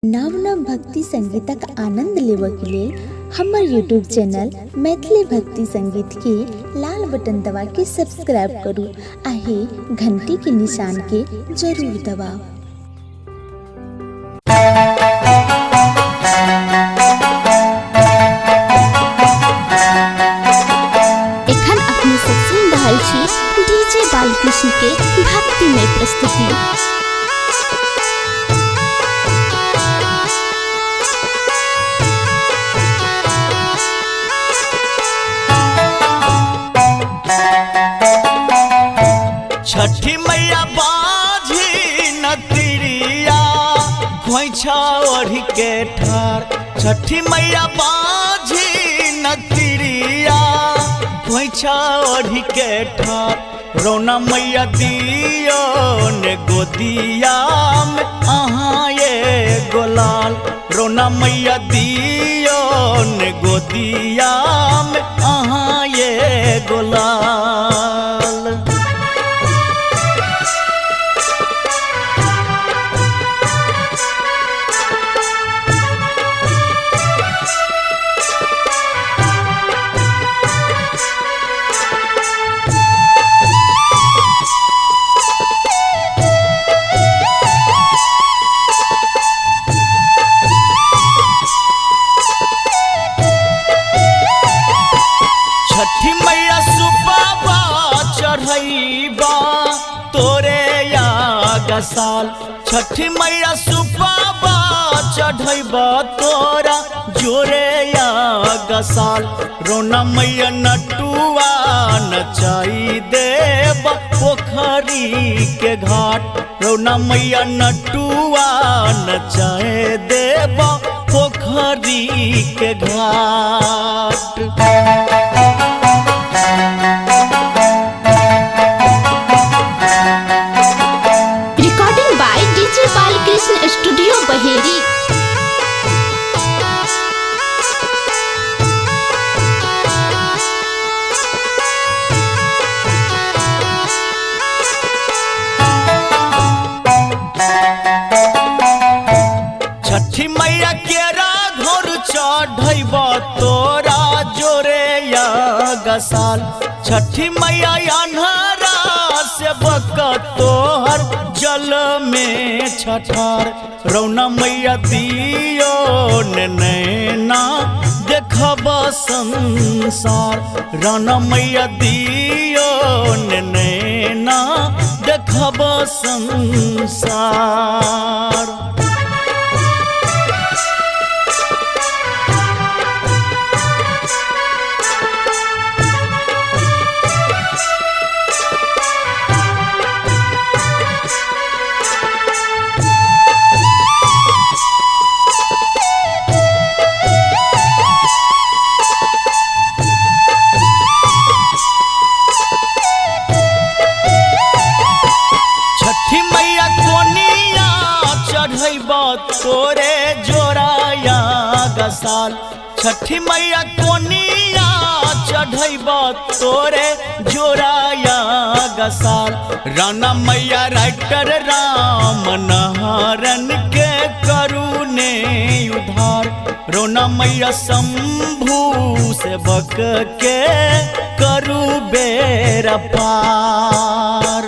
नव नव भक्ति संगीतक आनंद लेबऽ के लेल हमर यूट्यूब चैनल मैथिली भक्ति संगीत के लाल बटन दबा के सब्सक्राइब करू आ घंटी के निशान के जरूर दबाऊ। एखन अपने सब सुन रहल छी डीजे बालकृष्ण के भक्तिमय प्रस्तुति। छठी मैया बाझी नतिरिया खोइछा ओढ़ के ठार। छठी मैया बाझी नतिरिया खोइछा ओढ़ के ठार। रोना मैया दियो ने गोदिया में अहाँ ये गोलाल। रोना मैया दियो ने गोदिया में अहाँ ये गोलाल। छठी मैया सुपाबा चढ़ैबा तोरे याग साल। छठी मैया सुपाबा चढ़ैबा तोरा जोरे याग साल। रोना मैया नटुआ नचाई देब पोखरी के घाट। रोना मैया नटुआ नचाए देब पोखरी के घाट। Recording by DJ Balkrishna studio Baheri. Chhathi Maiya केरा घोर चढ़ैब तोरा जोरे याग साल। छठी मैया अन्हरा से बक तोहर जल में छठार। रौना मैया दियो ने नैना देखब संसार। रौना मैया दियो ने नैना देखब संसार। छठी मैया कोनिया चढ़ैब तोरे जोरा याग साल। छठी मैया कोनिया चढ़ैब तोरे जोरा याग साल। राना मैया राइटर राम नहरन के करुणे उधार। रोना मैया शंभू से बक के करू बेर पार।